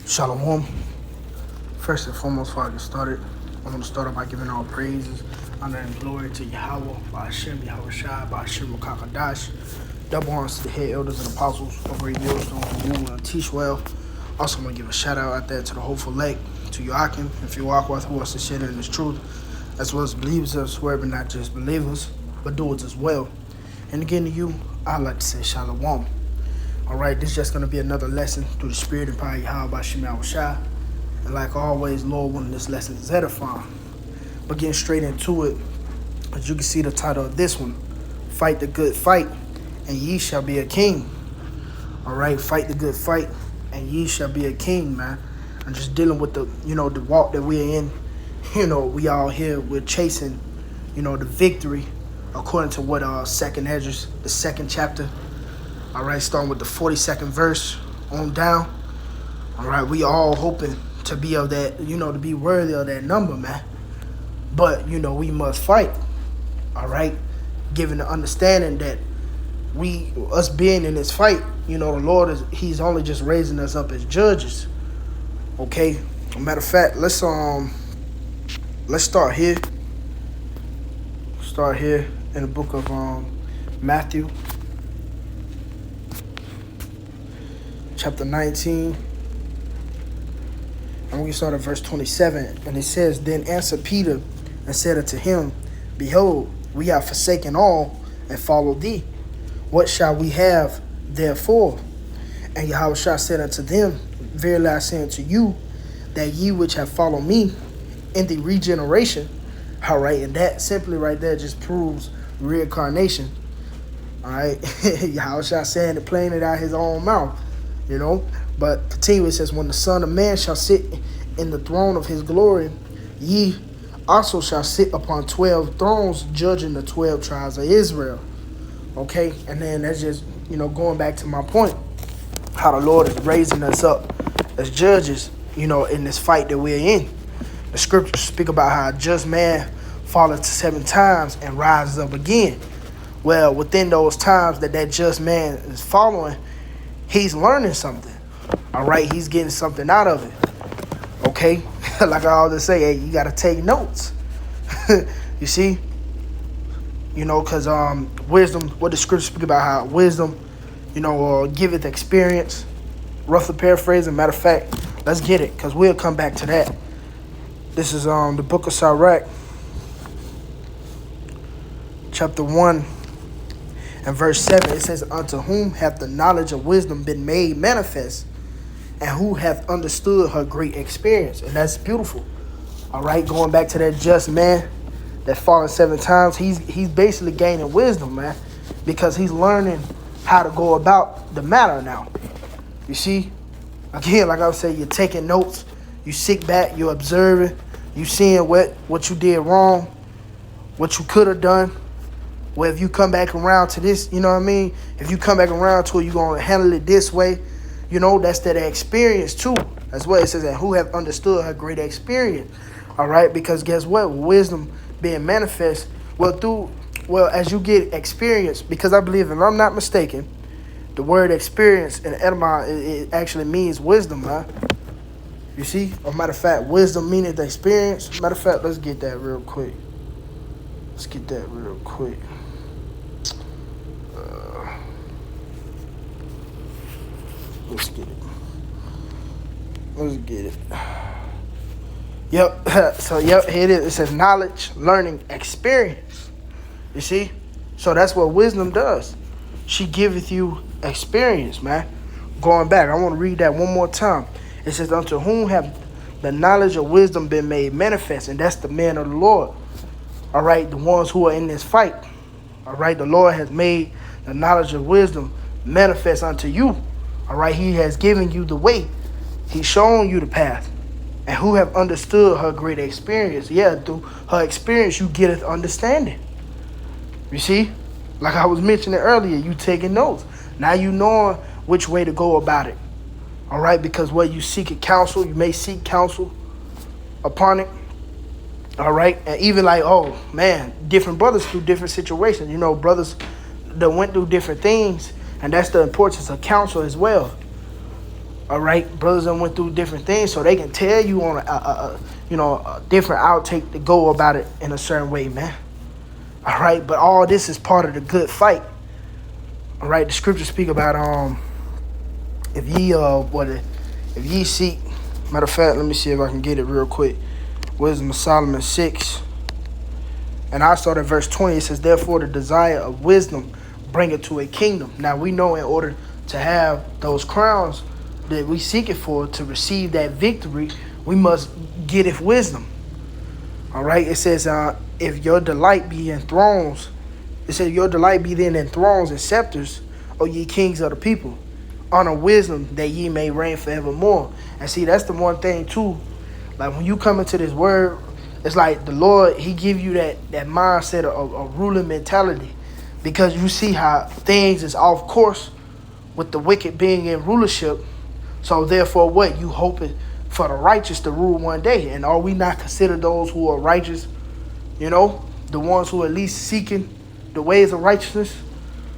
Shalom. First and foremost, before I get started, I'm going to start off by giving all praises, honor, and glory to Yahawah, bahasham, Rawchaa Qadash. Double honors to the head elders and apostles of Great Millstone who rule and teach well. Also, I'm going to give a shout out there to the hopeful elect, to Yahawashi, and Yahawah, who are sincere in this truth, as well as believers elsewhere, but not just believers, but doers as well. And again, to you, I'd like to say Shalom. All right, this is just going to be another lesson through the spirit and power of Yahawashi. And like always, Lord, one of this lesson is edifying. But getting straight into it, as you can see the title of this one, Fight the Good Fight, and ye shall be a king. All right, fight the good fight, and ye shall be a king, man. I'm just dealing with the, the walk that we're in. We all here, we're chasing, the victory, according to what Second Ezra, the second chapter. All right, starting with the 42nd verse on down. All right, we all hoping to be of that, to be worthy of that number, man. But, we must fight. All right, given the understanding that us being in this fight, the Lord He's only just raising us up as judges. Okay, matter of fact, let's start here. Start here in the book of Matthew. Chapter 19, and we start at verse 27, and it says, Then answered Peter and said unto him, Behold, we have forsaken all and followed thee. What shall we have therefore? And Yahawashi said unto them, Verily I say unto you, that ye which have followed me in the regeneration, all right, and that simply right there just proves reincarnation. All right, Yahawashi saying it plain it out his own mouth. But continue, it says, When the Son of Man shall sit in the throne of his glory, ye also shall sit upon 12 thrones, judging the 12 tribes of Israel. Okay, and then that's just, going back to my point, how the Lord is raising us up as judges, in this fight that we're in. The scriptures speak about how a just man falleth 7 times and rises up again. Well, within those times that just man is following, he's learning something. All right, he's getting something out of it. Okay, like I always say, hey, you gotta take notes. You see, because wisdom. What the scriptures speak about, how wisdom, giveth experience. Roughly paraphrasing. Matter of fact, let's get it, because we'll come back to that. This is the book of Sirach, chapter 1. And verse 7, it says, Unto whom hath the knowledge of wisdom been made manifest, and who hath understood her great experience? And that's beautiful. All right, going back to that just man that fallen 7 times, he's basically gaining wisdom, man, because he's learning how to go about the matter now. You see, again, like I was saying, you're taking notes, you sit back, you're observing, you seeing what you did wrong, what you could have done. Well, if you come back around to this, if you come back around to it, you're going to handle it this way. That's that experience too. That's what it says, that who have understood her great experience. All right, because guess what? Wisdom being manifest, as you get experience, because I believe, if I'm not mistaken, the word experience in etymology, it actually means wisdom, man. You see? Or matter of fact, wisdom meaning the experience. Matter of fact, let's get that real quick. Let's get it. Yep. So, here it is. It says knowledge, learning, experience. You see? So that's what wisdom does. She giveth you experience, man. Going back, I want to read that one more time. It says, Unto whom have the knowledge of wisdom been made manifest? And that's the men of the Lord. All right, the ones who are in this fight. All right, the Lord has made the knowledge of wisdom manifest unto you. All right, he has given you the way. He's shown you the path. And who have understood her great experience. Yeah, through her experience, you getteth understanding. You see? Like I was mentioning earlier, you taking notes. Now you know which way to go about it. All right, because where you seek counsel, you may seek counsel upon it. All right, and even like, oh man, different brothers through different situations. Brothers that went through different things, and that's the importance of counsel as well. All right, brothers that went through different things, so they can tell you on a different outtake to go about it in a certain way, man. All right, but all this is part of the good fight. All right, the scriptures speak about if ye seek. Matter of fact, let me see if I can get it real quick. Wisdom of Solomon 6, and I start at verse 20. It says, "Therefore, the desire of wisdom bringeth to a kingdom." Now we know in order to have those crowns that we seek it for, to receive that victory, we must get it wisdom. All right, it says, if your delight be in thrones, it says, your delight be then in thrones and scepters, O ye kings of the people, honor wisdom that ye may reign forevermore. And see, that's the one thing too. Like when you come into this word, it's like the Lord, he give you that mindset of ruling mentality, because you see how things is off course with the wicked being in rulership. So therefore what? You hoping for the righteous to rule one day. And are we not considered those who are righteous? You know, the ones who are at least seeking the ways of righteousness.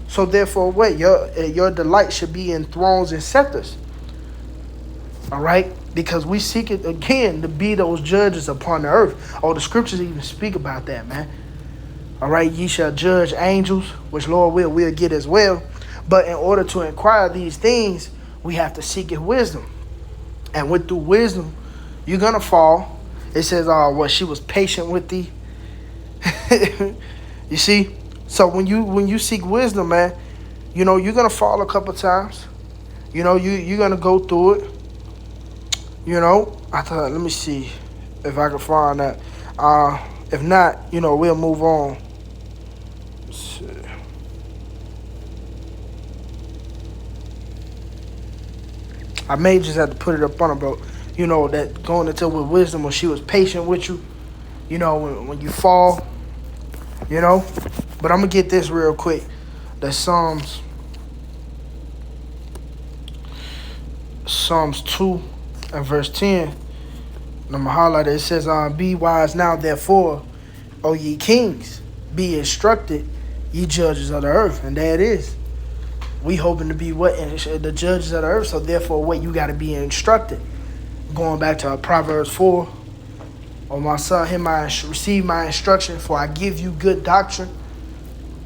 So therefore what? Your delight should be in thrones and scepters. All right? Because we seek it again to be those judges upon the earth. Oh, the scriptures even speak about that, man. All right, ye shall judge angels, which Lord we'll get as well. But in order to inquire these things, we have to seek His wisdom. And with through wisdom, you're going to fall. It says, she was patient with thee. You see? So when you seek wisdom, man, you know, you're going to fall a couple times. You know, you're going to go through it. You know, let me see if I can find that. If not, you know, we'll move on. Let's see. I may just have to put it up on her, but you know, that going into with wisdom, when she was patient with you, you know, when you fall, you know. But I'm going to get this real quick. That's Psalms 2 and verse 10. And I'm going to highlight it. It says, be wise now, therefore, O ye kings, be instructed, ye judges of the earth. And there it is. We hoping to be what? The judges of the earth. So therefore what? You got to be instructed. Going back to Proverbs 4. Oh, my son, receive my instruction, for I give you good doctrine.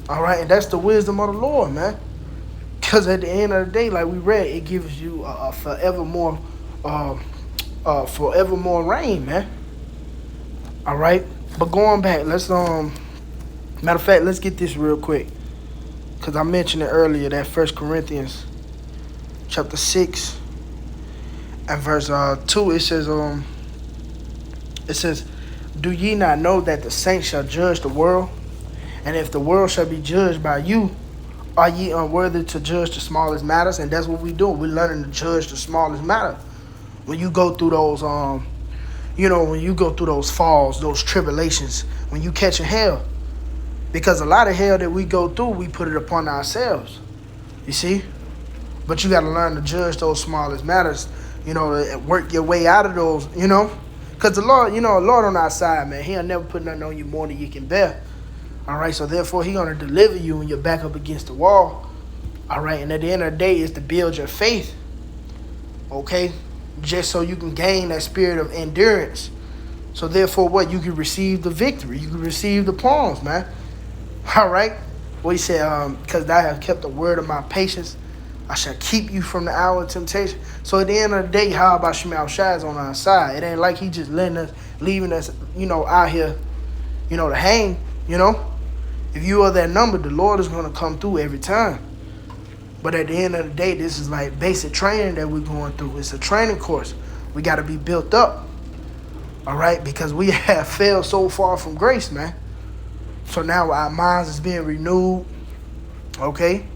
All right. And that's the wisdom of the Lord, man. Because at the end of the day, like we read, it gives you a forevermore reign, man. All right. But going back, let's matter of fact, let's get this real quick. Because I mentioned it earlier, that 1 Corinthians chapter 6 and verse 2, it says, do ye not know that the saints shall judge the world? And if the world shall be judged by you, are ye unworthy to judge the smallest matters? And that's what we do. We're learning to judge the smallest matter. When you go through those, when you go through those falls, those tribulations, when you catch a hell. Because a lot of hell that we go through, we put it upon ourselves. You see? But you got to learn to judge those smallest matters, you know, work your way out of those, you know. Because the Lord, Lord on our side, man, He'll never put nothing on you more than you can bear. All right? So therefore, He's going to deliver you when you're back up against the wall. All right? And at the end of the day, it's to build your faith. Okay? Just so you can gain that spirit of endurance. So therefore, what? You can receive the victory. You can receive the palms, man. All right. Well, He said, because thou hast kept the word of my patience, I shall keep you from the hour of temptation. So at the end of the day, how about Yahawashi is on our side? It ain't like He just leaving us, out here, to hang, If you are that number, the Lord is going to come through every time. But at the end of the day, this is like basic training that we're going through. It's a training course. We got to be built up. All right. Because we have failed so far from grace, man. So now our minds is being renewed. Okay.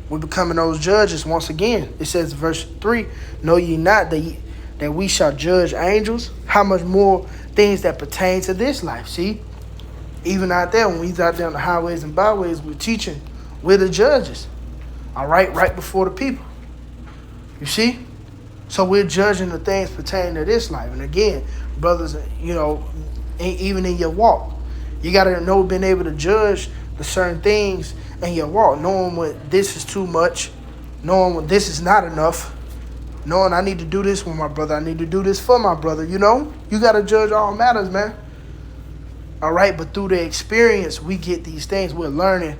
We're becoming those judges once again. It says verse 3, know ye not that we shall judge angels? How much more things that pertain to this life? See? Even out there, when we's out there on the highways and byways, we're teaching. We're the judges. All right? Right before the people. You see? So we're judging the things pertaining to this life. And again, brothers, even in your walk, you got to know, being able to judge the certain things in your walk, knowing when this is too much, knowing when this is not enough. knowing I need to do this with my brother. I need to do this for my brother, you know? You got to judge all matters, man. All right, but through the experience, we get these things. We're learning,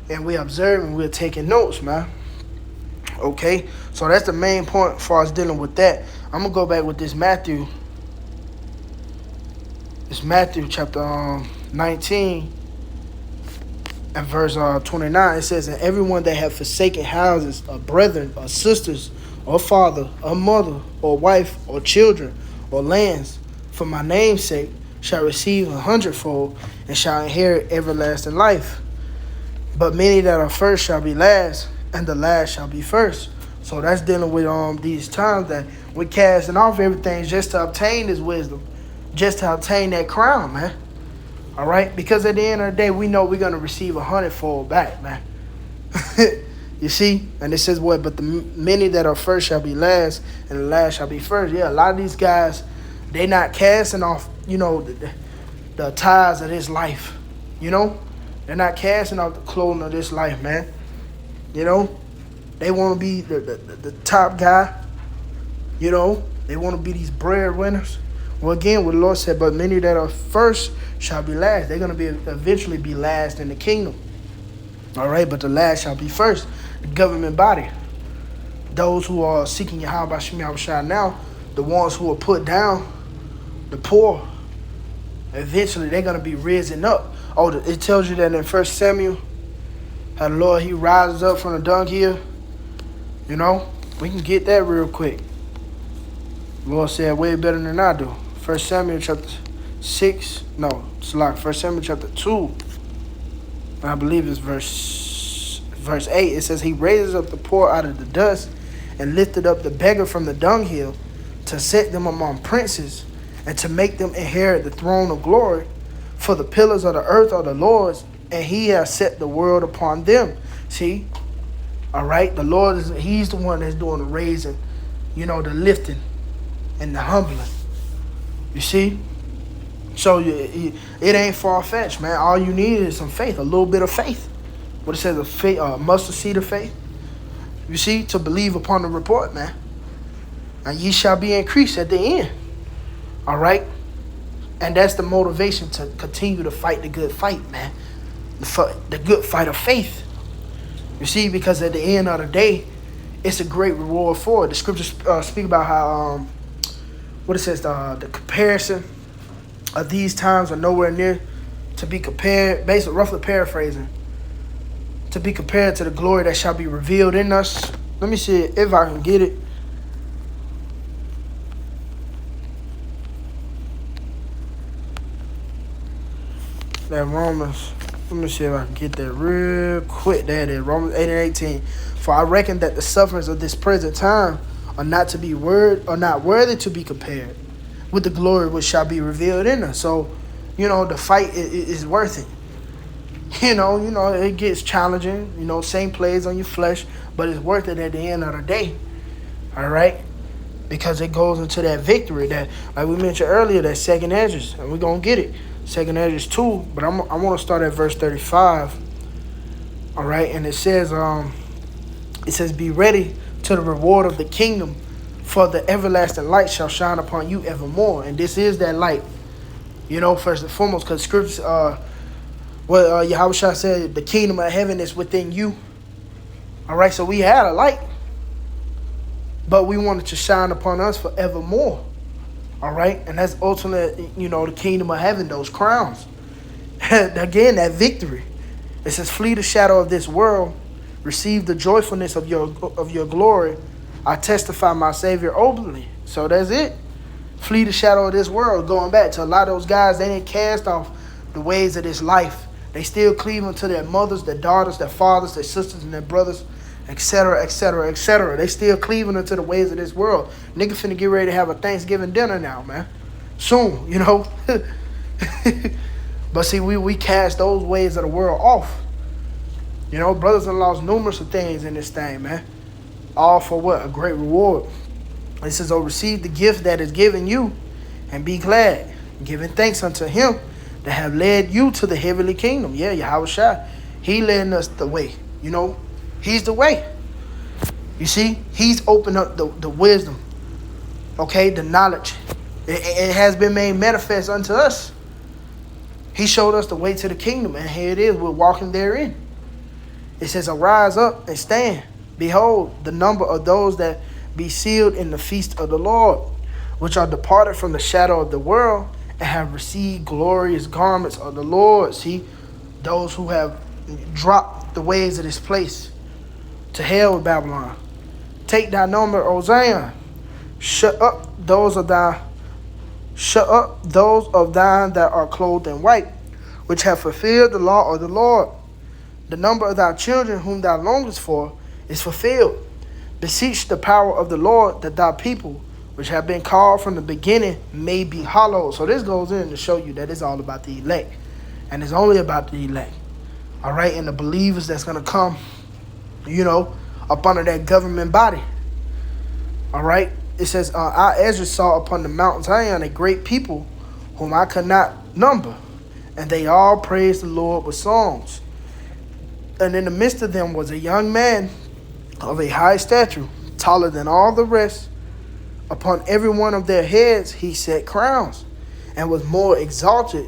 and we're observing, we're taking notes, man. Okay, so that's the main point for us dealing with that. I'm going to go back with this Matthew. It's Matthew chapter 19 and verse 29. It says, and everyone that have forsaken houses, or brethren, or sisters, or father, or mother, or wife, or children, or lands, for my name's sake, shall receive 100-fold, and shall inherit everlasting life. But many that are first shall be last, and the last shall be first. So that's dealing with these times that we're casting off everything just to obtain this wisdom, just to obtain that crown, man. All right? Because at the end of the day, we know we're going to receive 100-fold back, man. You see? And it says what? But the many that are first shall be last, and the last shall be first. Yeah, a lot of these guys, they not casting off, you know, the ties of this life. You know? They're not casting off the clothing of this life, man. You know? They want to be the top guy. You know? They want to be these breadwinners. Well, again, what the Lord said, but many that are first shall be last. They're going to eventually be last in the kingdom. All right? But the last shall be first. The government body. Those who are seeking Yahawashi now, the ones who are put down, the poor, eventually they're going to be risen up. Oh, it tells you that in 1 Samuel, how the Lord, he rises up from the dunghill. You know, we can get that real quick. The Lord said way better than I do. 1 Samuel chapter 6. No, it's like 1 Samuel chapter 2. I believe it's verse 8. It says, he raises up the poor out of the dust and lifted up the beggar from the dunghill to set them among princes and to make them inherit the throne of glory. For the pillars of the earth are the Lord's, and he has set the world upon them. See? All right? The Lord, he's the one that's doing the raising, you know, the lifting and the humbling. You see? So it ain't far-fetched, man. All you need is some faith, a little bit of faith. What it says, a faith, mustard seed of faith. You see? To believe upon the report, man. And ye shall be increased at the end. All right? And that's the motivation to continue to fight the good fight, man. The good fight of faith. You see, because at the end of the day, it's a great reward for it. The scriptures speak about how, what it says, the comparison of these times are nowhere near to be compared, basically roughly paraphrasing, to be compared to the glory that shall be revealed in us. Let me see if I can get it. That Romans, let me see if I can get that real quick. There it is, Romans 8 and 18. For I reckon that the sufferings of this present time are not worthy to be compared with the glory which shall be revealed in us. So, you know, the fight is worth it. You know, it gets challenging. You know, same plays on your flesh, but it's worth it at the end of the day. All right? Because it goes into that victory that, like we mentioned earlier, that second edges, and we're going to get it. Second edges 2, but I want to start at verse 35. All right, and it says, be ready to the reward of the kingdom, for the everlasting light shall shine upon you evermore. And this is that light, you know, first and foremost, because scriptures, Yahawashi said, the kingdom of heaven is within you. All right, so we had a light, but we wanted to shine upon us forevermore. All right, and that's ultimately, you know, the kingdom of heaven, those crowns. Again, that victory. It says, flee the shadow of this world, receive the joyfulness of your glory. I testify my Savior openly. So that's it. Flee the shadow of this world. Going back to a lot of those guys, they didn't cast off the ways of this life. They still cleave unto their mothers, their daughters, their fathers, their sisters, and their brothers, etc., etc., etc. They still cleaving into the ways of this world. Nigga finna get ready to have a Thanksgiving dinner now, man. Soon, you know. But see, we cast those ways of the world off. You know, brothers-in-law's numerous of things in this thing, man. All for what? A great reward. It says, oh, receive the gift that is given you and be glad, giving thanks unto him that have led you to the heavenly kingdom. Yeah, Yahawashi, he led us the way, you know. He's the way. You see, he's opened up the wisdom, okay, the knowledge. It has been made manifest unto us. He showed us the way to the kingdom, and here it is. We're walking therein. It says, arise up and stand. Behold, the number of those that be sealed in the feast of the Lord, which are departed from the shadow of the world, and have received glorious garments of the Lord. See, those who have dropped the ways of this place. To hell with Babylon. Take thy number, O Zion. Shut up those of thine that are clothed in white, which have fulfilled the law of the Lord. The number of thy children whom thou longest for is fulfilled. Beseech the power of the Lord, that thy people, which have been called from the beginning, may be hallowed. So this goes in to show you that it's all about the elect. And it's only about the elect. All right, and the believers that's going to come, up under that government body. All right. It says, I, Ezra, saw upon the Mount Zion a great people whom I could not number, and they all praised the Lord with songs. And in the midst of them was a young man of a high stature, taller than all the rest. Upon every one of their heads he set crowns, and was more exalted,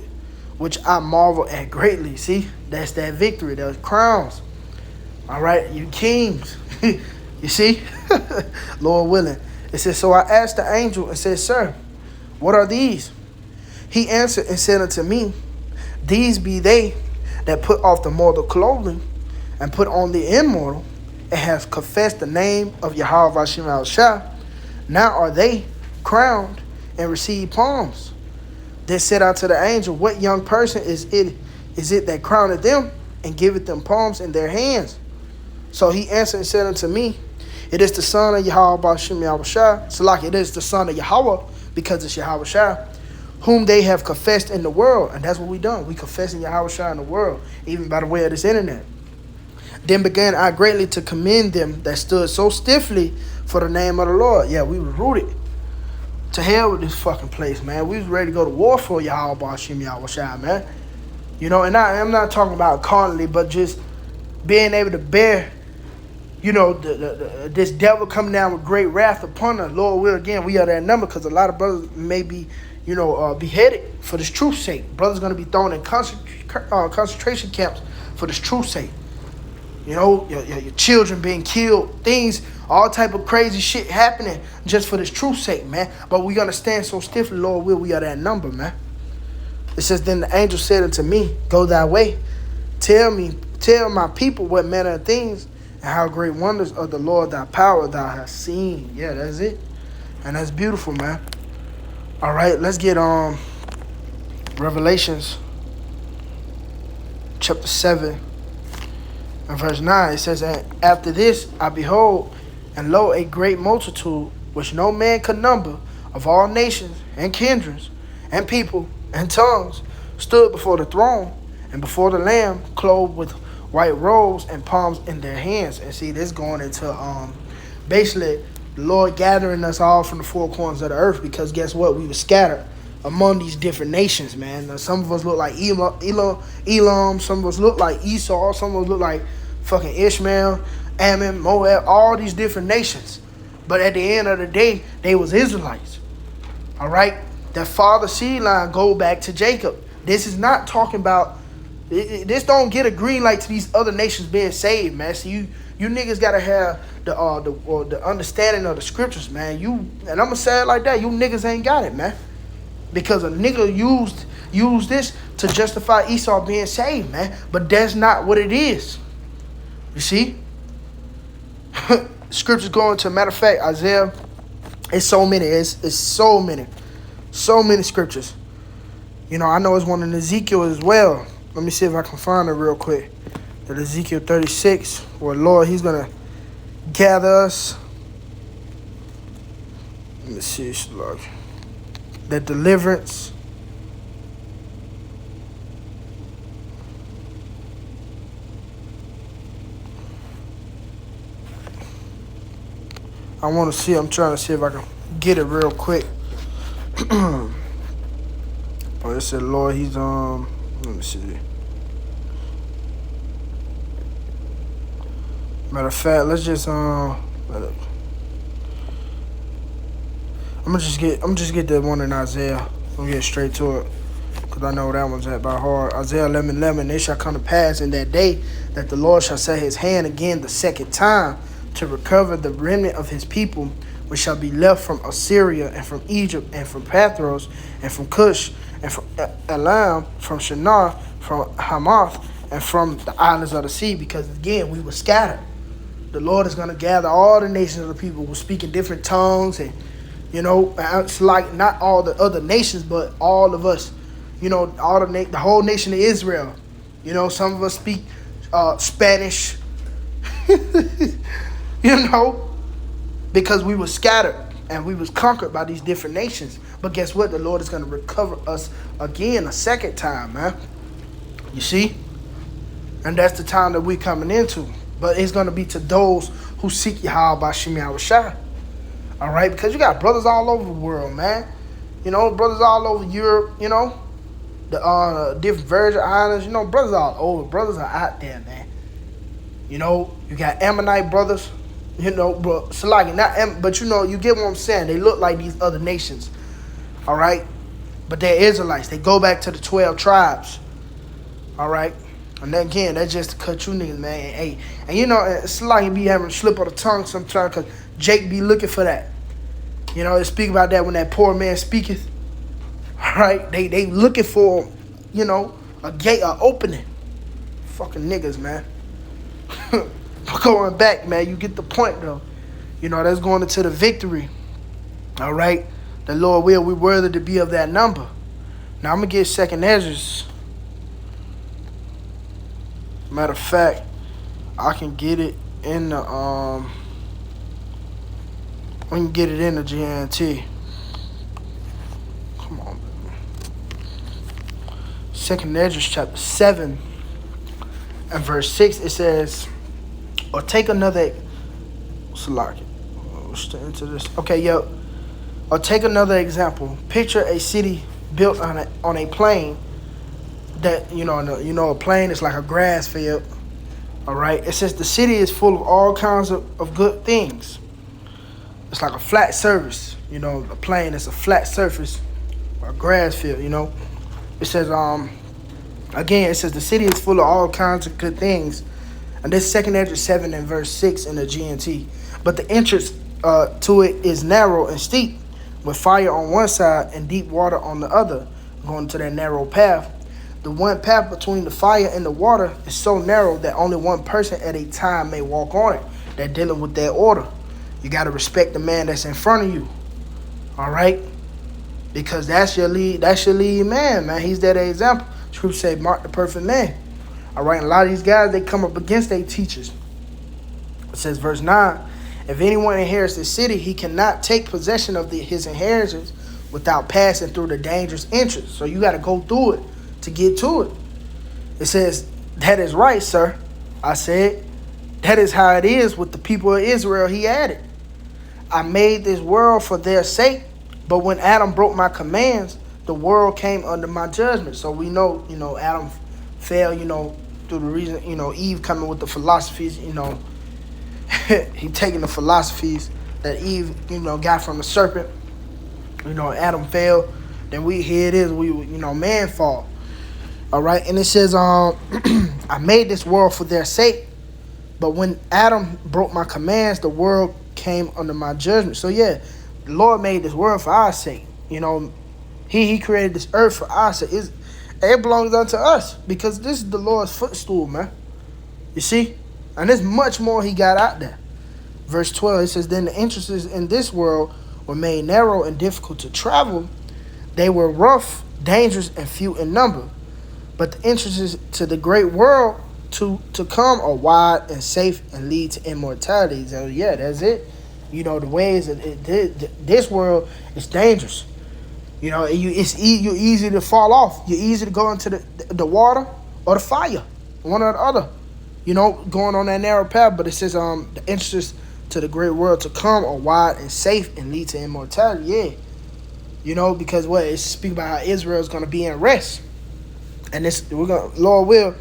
which I marvel at greatly. See, that's that victory, those crowns. All right, you kings. You see, Lord willing. It says, so I asked the angel and said, Sir, what are these? He answered and said unto me, These be they that put off the mortal clothing and put on the immortal, and have confessed the name of Yahawashi. Now are they crowned and receive palms. Then said I to the angel, What young person is it that crowneth them and giveth them palms in their hands? So he answered and said unto me, It is the son of Yahawashi. So like it is the son of Yahawah, because it's Yahawashi, whom they have confessed in the world. And that's what we done. We confessing Yahawashi in the world, even by the way of this internet. Then began I greatly to commend them that stood so stiffly for the name of the Lord. Yeah, we were rooted. To hell with this fucking place, man. We was ready to go to war for Yahawashi, man. And I'm not talking about carnally, but just being able to bear, this devil coming down with great wrath upon us. Lord will, again, we are that number, because a lot of brothers may be, beheaded for this truth's sake. Brothers going to be thrown in concentration camps for this truth's sake. Your children being killed, things, all type of crazy shit happening just for this truth's sake, man. But we're going to stand so stiffly, Lord will, we are that number, man. It says, Then the angel said unto me, Go thy way. Tell my people what manner of things and how great wonders of the Lord thy power thou hast seen. Yeah, that's it. And that's beautiful, man. All right, let's get Revelations chapter 7 and verse 9. It says, And after this I behold, and lo, a great multitude, which no man could number, of all nations and kindreds and people and tongues, stood before the throne and before the Lamb, clothed with white robes and palms in their hands. And see, this going into basically the Lord gathering us all from the four corners of the earth, because guess what? We were scattered among these different nations, man. Now, some of us look like Elam, some of us look like Esau, some of us look like fucking Ishmael, Ammon, Moab, all these different nations. But at the end of the day, they was Israelites. All right? That father seed line go back to Jacob. This is not talking about, this don't get a green light to these other nations being saved, man. So you niggas gotta have the understanding of the scriptures, man. And I'm gonna say it like that, you niggas ain't got it, man. Because a nigga used this to justify Esau being saved, man. But that's not what it is. You see? Scriptures go into, matter of fact, Isaiah, it's so many. It's so many. So many scriptures. I know it's one in Ezekiel as well. Let me see if I can find it real quick. That Ezekiel 36, where Lord, he's going to gather us. Let me see. Look. That deliverance. I'm trying to see if I can get it real quick. Oh, it said, Lord, he's, let me see. Matter of fact, let's just, But I'm gonna just get the one in Isaiah. We'll get straight to it, because I know that one's at by heart. Isaiah 11:11. It shall come to pass in that day that the Lord shall set his hand again the second time to recover the remnant of his people, which shall be left from Assyria and from Egypt and from Pathros and from Cush and from Elam, from Shinar, from Hamath, and from the islands of the sea. Because again, we were scattered. The Lord is going to gather all the nations of the people who speak in different tongues, and it's like not all the other nations, but all of us. All the whole nation of Israel. Some of us speak Spanish. Because we were scattered and we was conquered by these different nations. But guess what? The Lord is going to recover us again a second time, man. You see? And that's the time that we're coming into. But it's going to be to those who seek Yahawah by Yahawashi. All right? Because you got brothers all over the world, man. Brothers all over Europe, the different Virgin Islands, brothers all over. Brothers are out there, man. You got Ammonite brothers, bro. So like, but you get what I'm saying. They look like these other nations, all right? But they're Israelites. They go back to the 12 tribes, all right? And then again, that's just to cut you niggas, man. And, hey, and it's like you be having a slip of the tongue sometimes, because Jake be looking for that. They speak about that when that poor man speaketh. All right, they looking for, a gate, a opening. Fucking niggas, man. Going back, man, you get the point, though. That's going into the victory. All right, the Lord will, we worthy to be of that number. Now I'm gonna get second Ezra's. Matter of fact, I can get it in the we can get it in the GNT. Come on, baby. Second Ezra chapter 7 and verse 6, it says, or take another into this. Okay, yo. Or take another example. Picture a city built on a plain that, a plain is like a grass field. All right. It says the city is full of all kinds of good things. It's like a flat surface. A plain is a flat surface, or a grass field, It says, again, it says the city is full of all kinds of good things. And this second Ezra 7 and verse 6 in the GNT. But the entrance to it is narrow and steep, with fire on one side and deep water on the other, going to that narrow path. The one path between the fire and the water is so narrow that only one person at a time may walk on it. They're dealing with that order. You got to respect the man that's in front of you. All right? Because that's your lead man. He's that example. Scripture say, mark the perfect man. All right? And a lot of these guys, they come up against their teachers. It says, verse 9, if anyone inherits the city, he cannot take possession of his inheritance without passing through the dangerous entrance. So you got to go through it to get to it. It says, that is right, sir. I said, that is how it is with the people of Israel. He added, I made this world for their sake, but when Adam broke my commands, the world came under my judgment. So we know, Adam fell, through the reason, Eve coming with the philosophies, he taking the philosophies that Eve, got from the serpent. Adam fell. Then here it is, man fall. All right. And it says, I made this world for their sake, but when Adam broke my commands, the world came under my judgment. So yeah, the Lord made this world for our sake. He created this earth for our sake. It belongs unto us, because this is the Lord's footstool, man. You see? And there's much more he got out there. Verse 12, it says, then the entrances in this world were made narrow and difficult to travel. They were rough, dangerous, and few in number. But the entrances to the great world to come are wide and safe and lead to immortality. So yeah, that's it. The ways of this world is dangerous. You're easy to fall off. You're easy to go into the water or the fire, one or the other. Going on that narrow path. But it says the entrances to the great world to come are wide and safe and lead to immortality. Yeah. Because it's speaking about how Israel is going to be in rest. And Lord will,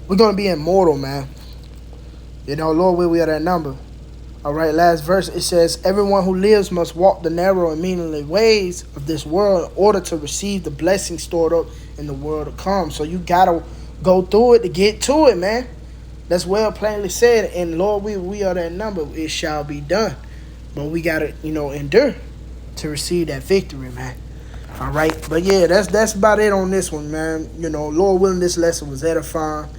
we're going to be immortal, man. Lord will, we are that number. All right, last verse. It says, everyone who lives must walk the narrow and meaningless ways of this world in order to receive the blessing stored up in the world to come. So you got to go through it to get to it, man. That's well plainly said. And Lord, we are that number. It shall be done. But we got to, endure to receive that victory, man. All right. But yeah, that's about it on this one, man. Lord willing, this lesson was edifying.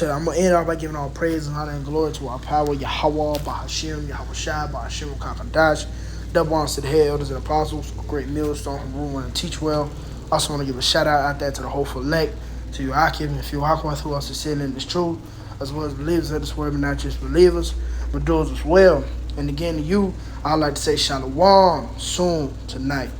I'm going to end off by giving all praise and honor and glory to our power, Yahawah, bahasham, Yahawashi, bahasham, Rawchaa Qadash. Double honors to the head elders and apostles, a great millstone who rule and teach well. Also want to give a shout out there to the hopeful elect, to you, Akim, and Yahawah, who else is sitting in this truth, as well as believers of this word, but not just believers, but those as well. And again, to you, I'd like to say shalom soon tonight.